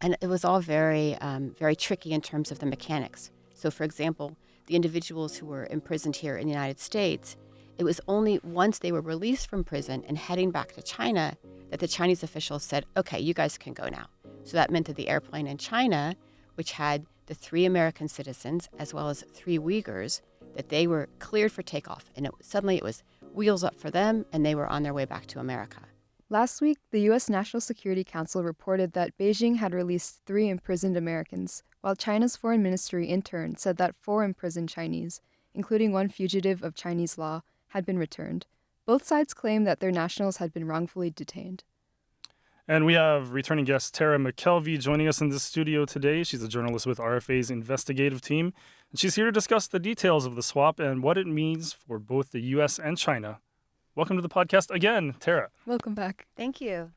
And it was all very, very tricky in terms of the mechanics. So, for example, the individuals who were imprisoned here in the United States, it was only once they were released from prison and heading back to China that the Chinese officials said, okay, you guys can go now. So that meant that the airplane in China, which had the 3 American citizens as well as 3 Uyghurs, that they were cleared for takeoff. And suddenly it was wheels up for them, and they were on their way back to America. Last week, the U.S. National Security Council reported that Beijing had released 3 imprisoned Americans, while China's foreign ministry in turn said that 4 imprisoned Chinese, including 1 fugitive of Chinese law, had been returned. Both sides claim that their nationals had been wrongfully detained. And we have returning guest Tara McKelvey joining us in the studio today. She's a journalist with RFA's Investigative team. And she's here to discuss the details of the swap and what it means for both the U.S. and China. Welcome to the podcast again, Tara. Welcome back. Thank you.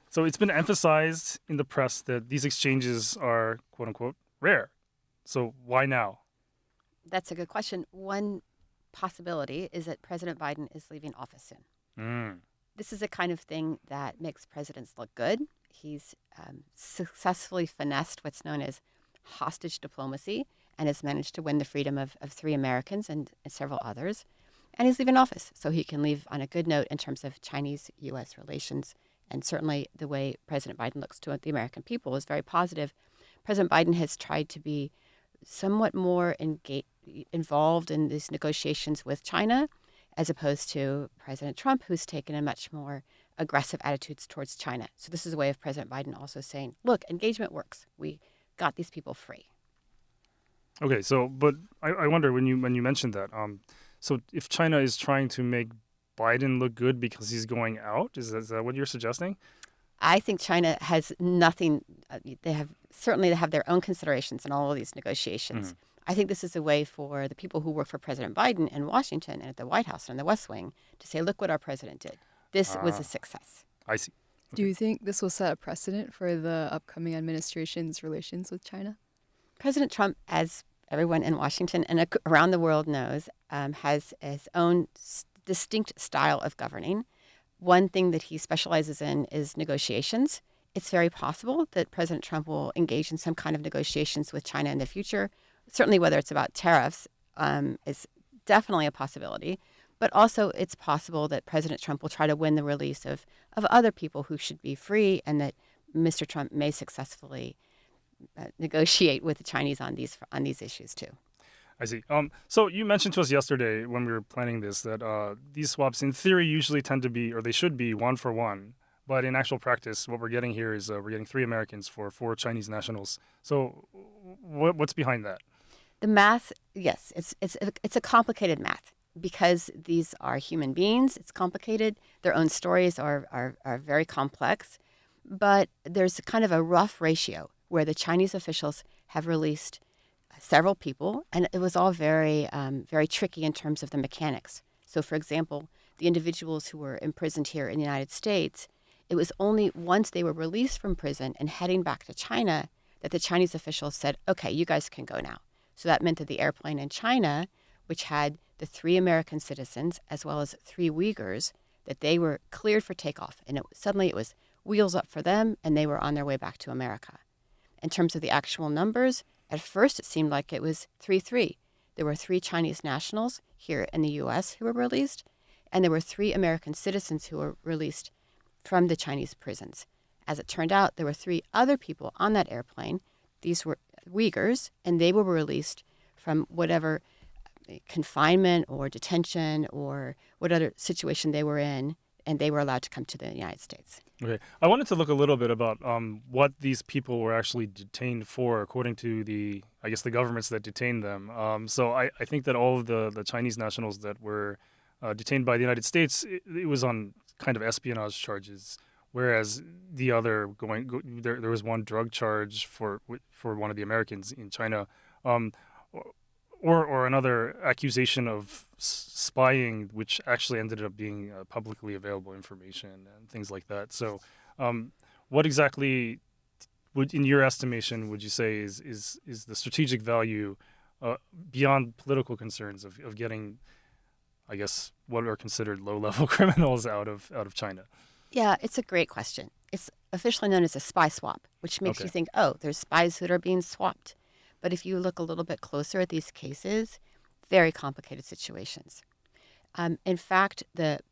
So it's been emphasized in the press that these exchanges are, quote unquote, rare. So why now? That's a good question. One possibility is that President Biden is leaving office soon. This is the kind of thing that makes presidents look good. He's successfully finessed what's known as hostage diplomacy and has managed to win the freedom of 3 Americans and several others. And he's leaving office, so he can leave on a good note in terms of Chinese-U.S. relations. And certainly the way President Biden looks to the American people is very positive. President Biden has tried to be somewhat more involved in these negotiations with China, as opposed to President Trump, who's taken a much more aggressive attitudes towards China. So this is a way of President Biden also saying, look, engagement works. We got these people free. Okay, so, but I wonder when you mentioned that, so if China is trying to make Biden look good because he's going out, is that what you're suggesting? I think China has nothing. They have their own considerations in all of these negotiations. I think this is a way for the people who work for President Biden in Washington and at the White House and the West Wing to say, look what our president did. This was a success. I see. Okay. Do you think this will set a precedent for the upcoming administration's relations with China? President Trump, as everyone in Washington and around the world knows, has his own distinct style of governing. One thing that he specializes in is negotiations. It's very possible that President Trump will engage in some kind of negotiations with China in the future. Certainly whether it's about tariffs is definitely a possibility. But also it's possible that President Trump will try to win the release of other people who should be free, and that Mr. Trump may successfully negotiate with the Chinese on these issues too. I see. So you mentioned to us yesterday when we were planning this that these swaps in theory usually tend to be, or they should be, 1 for 1. But in actual practice, what we're getting here is we're getting 3 Americans for 4 Chinese nationals. So what's behind that? The math, yes, it's a complicated math because these are human beings. It's complicated. Their own stories are very complex. But there's kind of a rough ratio where the Chinese officials have released several people, and it was all very, very tricky in terms of the mechanics. So, for example, the individuals who were imprisoned here in the United States, it was only once they were released from prison and heading back to China that the Chinese officials said, okay, you guys can go now. So that meant that the airplane in China, which had the 3 American citizens as well as 3 Uyghurs, that they were cleared for takeoff. And suddenly it was wheels up for them, and they were on their way back to America. In terms of the actual numbers, at first it seemed like it was 3-3. There were 3 Chinese nationals here in the U.S. who were released, and there were 3 American citizens who were released from the Chinese prisons. As it turned out, there were 3 other people on that airplane. These were Uyghurs, and they were released from whatever confinement or detention or what other situation they were in, and they were allowed to come to the United States. Okay. I wanted to look a little bit about what these people were actually detained for, according to the governments that detained them. So I think that all of the Chinese nationals that were detained by the United States, it was on kind of espionage charges, whereas the other there was one drug charge for one of the Americans in China, or another accusation of spying, which actually ended up being publicly available information and things like that. So, what exactly in your estimation, would you say is the strategic value beyond political concerns of getting, I guess, what are considered low-level criminals out of China? Yeah, it's a great question. it's officially known as a spy swap, which makes you think, oh, there's spies that are being swapped. But if you look a little bit closer at these cases, very complicated situations. In fact,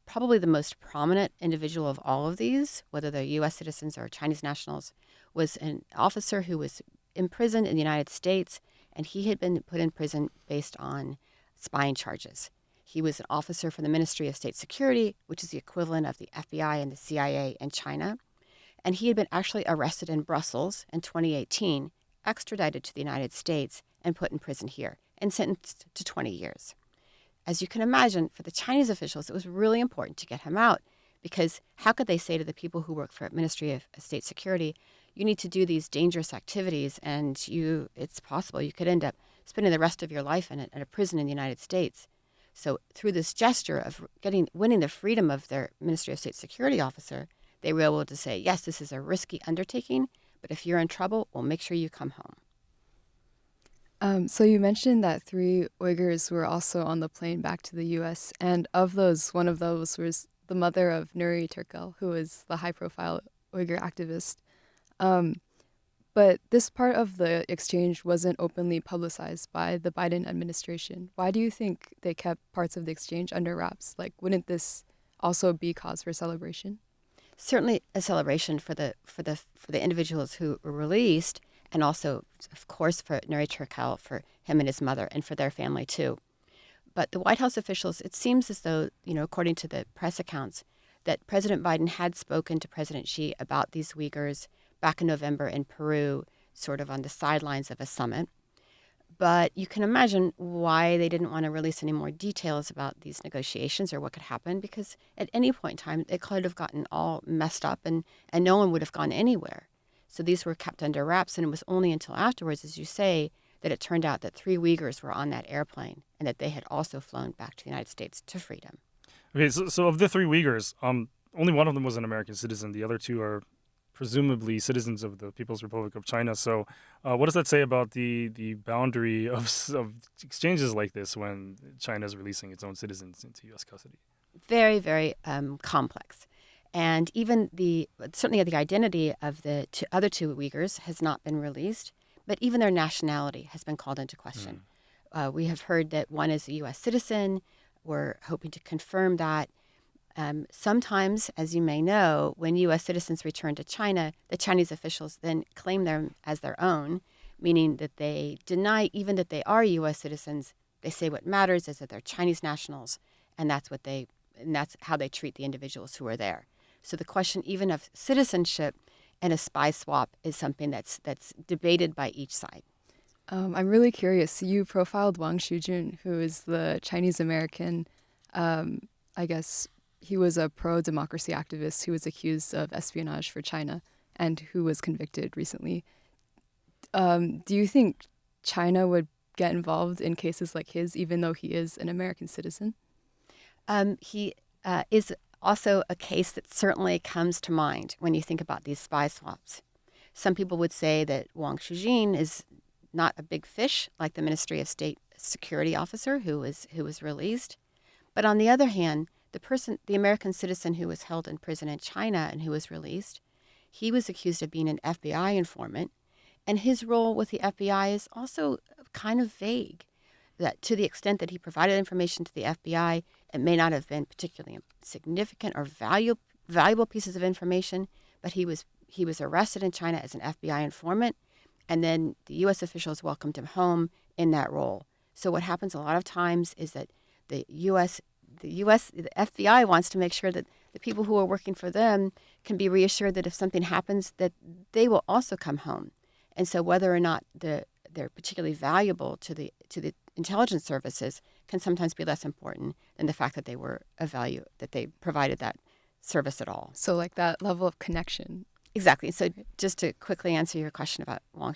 probably the most prominent individual of all of these, whether they're U.S. citizens or Chinese nationals, was an officer who was imprisoned in the United States, and he had been put in prison based on spying charges. He was an officer for the Ministry of State Security, which is the equivalent of the FBI and the CIA in China. And he had been actually arrested in Brussels in 2018, extradited to the United States, and put in prison here and sentenced to 20 years. As you can imagine, for the Chinese officials, it was really important to get him out, because how could they say to the people who work for the Ministry of State Security, you need to do these dangerous activities, and it's possible you could end up spending the rest of your life in a prison in the United States. So through this gesture of winning the freedom of their Ministry of State Security officer, they were able to say, yes, this is a risky undertaking, but if you're in trouble, we'll make sure you come home. So you mentioned that 3 Uyghurs were also on the plane back to the U.S., and of those, one of those was the mother of Nuri Turkel, who is the high-profile Uyghur activist. But this part of the exchange wasn't openly publicized by the Biden administration. Why do you think they kept parts of the exchange under wraps? Like, wouldn't this also be cause for celebration? Certainly a celebration for the individuals who were released, and also, of course, for Nuri Turkel, for him and his mother, and for their family too. But the White House officials, it seems as though, according to the press accounts, that President Biden had spoken to President Xi about these Uyghurs back in November in Peru, sort of on the sidelines of a summit. But you can imagine why they didn't want to release any more details about these negotiations or what could happen, because at any point in time, it could have gotten all messed up and no one would have gone anywhere. So these were kept under wraps, and it was only until afterwards, as you say, that it turned out that 3 Uyghurs were on that airplane and that they had also flown back to the United States to freedom. Okay, so of the 3 Uyghurs, only one of them was an American citizen. The other 2 are presumably citizens of the People's Republic of China. So what does that say about the boundary of exchanges like this when China is releasing its own citizens into U.S. custody? Very, very complex. And even certainly the identity of the other 2 Uyghurs has not been released, but even their nationality has been called into question. We have heard that one is a U.S. citizen. We're hoping to confirm that. Sometimes, as you may know, when U.S. citizens return to China, the Chinese officials then claim them as their own, meaning that they deny even that they are U.S. citizens. They say what matters is that they're Chinese nationals, and that's how they treat the individuals who are there. So the question even of citizenship and a spy swap is something that's debated by each side. I'm really curious. You profiled Whong who is the Chinese-American, I guess he was a pro-democracy activist who was accused of espionage for China and who was convicted recently. Do you think China would get involved in cases like his, even though he is an American citizen? He is also a case that certainly comes to mind when you think about these spy swaps. Some people would say that Whong is not a big fish like the Ministry of State Security officer who was released. But on the other hand, the American citizen who was held in prison in China and who was released, he was accused of being an FBI informant, and his role with the FBI is also kind of vague. That to the extent that he provided information to the FBI, it may not have been particularly significant or valuable pieces of information, but he was arrested in China as an FBI informant, and then the U.S. officials welcomed him home in that role. So what happens a lot of times is that the FBI wants to make sure that the people who are working for them can be reassured that if something happens, that they will also come home. And so whether or not they're particularly valuable to the intelligence services can sometimes be less important than the fact that they were of value, that they provided that service at all. So like that level of connection. Exactly. So just to quickly answer your question about Whong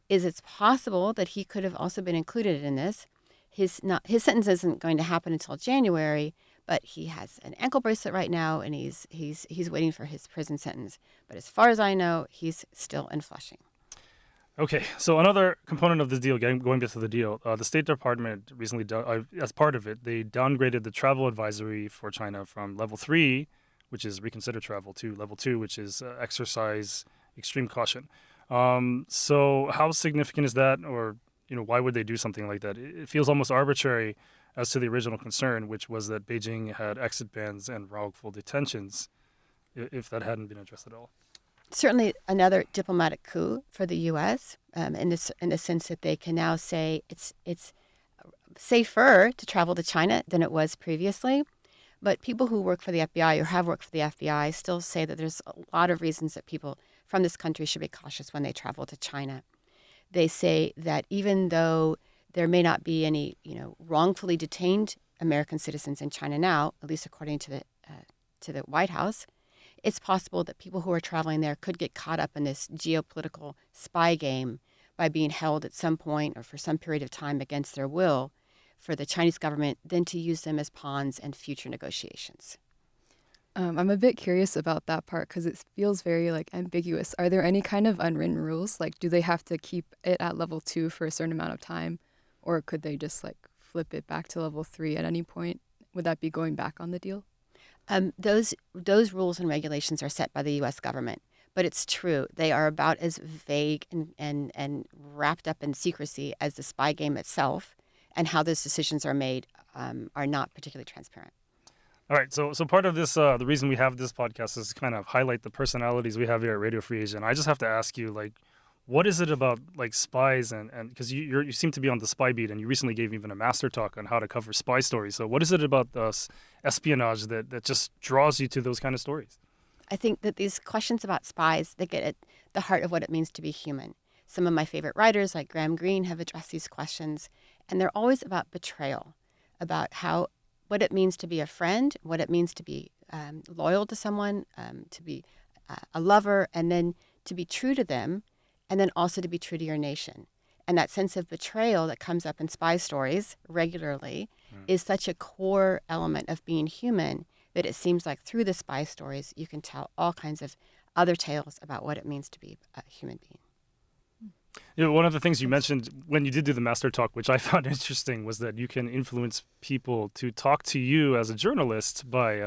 is it's possible that he could have also been included in this. His sentence isn't going to happen until January, but he has an ankle bracelet right now, and he's waiting for his prison sentence. But as far as I know, he's still in Flushing. Okay, so another component of this deal, going back to the deal, the State Department recently, as part of it, they downgraded the travel advisory for China from level 3, which is reconsider travel, to level 2, which is exercise extreme caution. So how significant is that, or why would they do something like that? It feels almost arbitrary as to the original concern, which was that Beijing had exit bans and wrongful detentions, if that hadn't been addressed at all. Certainly another diplomatic coup for the U.S. In the sense that they can now say it's safer to travel to China than it was previously. But people who work for the FBI or have worked for the FBI still say that there's a lot of reasons that people from this country should be cautious when they travel to China. They say that even though there may not be any, wrongfully detained American citizens in China now, at least according to the White House, it's possible that people who are traveling there could get caught up in this geopolitical spy game by being held at some point or for some period of time against their will for the Chinese government, then to use them as pawns in future negotiations. I'm a bit curious about that part because it feels very ambiguous. Are there any kind of unwritten rules? Like, do they have to keep it at level 2 for a certain amount of time? Or could they just flip it back to level 3 at any point? Would that be going back on the deal? Those rules and regulations are set by the U.S. government. But it's true. They are about as vague and wrapped up in secrecy as the spy game itself, and how those decisions are made are not particularly transparent. All right, so part of this, the reason we have this podcast is to kind of highlight the personalities we have here at Radio Free Asia. And I just have to ask you, what is it about spies and because you seem to be on the spy beat, and you recently gave even a master talk on how to cover spy stories. So what is it about espionage that just draws you to those kind of stories? I think that these questions about spies, they get at the heart of what it means to be human. Some of my favorite writers, like Graham Greene, have addressed these questions, and they're always about betrayal, about what it means to be a friend, what it means to be loyal to someone, to be a lover, and then to be true to them, and then also to be true to your nation. And that sense of betrayal that comes up in spy stories regularly is such a core element of being human that it seems like through the spy stories you can tell all kinds of other tales about what it means to be a human being. One of the things you mentioned when you did do the master talk, which I found interesting, was that you can influence people to talk to you as a journalist by,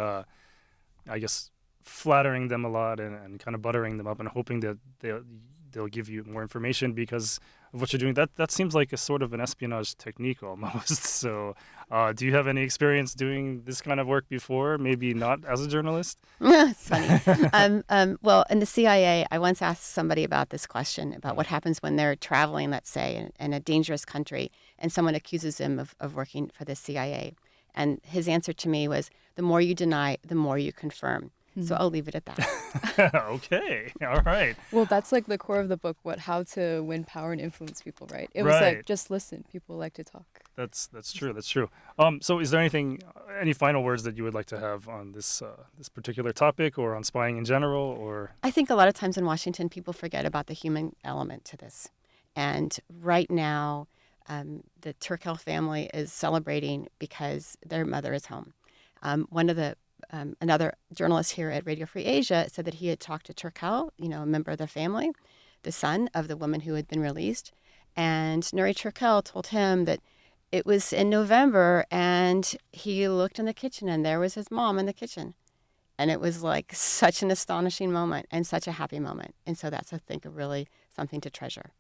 I guess, flattering them a lot and kind of buttering them up and hoping that they'll give you more information because of what you're doing. That seems like a sort of an espionage technique almost. So do you have any experience doing this kind of work before? Maybe not as a journalist? It's funny. Well, in the CIA, I once asked somebody about this question, about what happens when they're traveling, let's say, in a dangerous country, and someone accuses them of working for the CIA. And his answer to me was, the more you deny, the more you confirm. So I'll leave it at that. Okay. All right. Well, that's the core of the book, how to win power and influence people, right? It was just listen. People like to talk. That's true. That's true. So is there any final words that you would like to have on this particular topic or on spying in general? Or I think a lot of times in Washington, people forget about the human element to this. And right now, the Turkel family is celebrating because their mother is home. Another journalist here at Radio Free Asia said that he had talked to Turkel, a member of their family, the son of the woman who had been released. And Nuri Turkel told him that it was in November and he looked in the kitchen and there was his mom in the kitchen. And it was such an astonishing moment and such a happy moment. And so that's, I think, really something to treasure.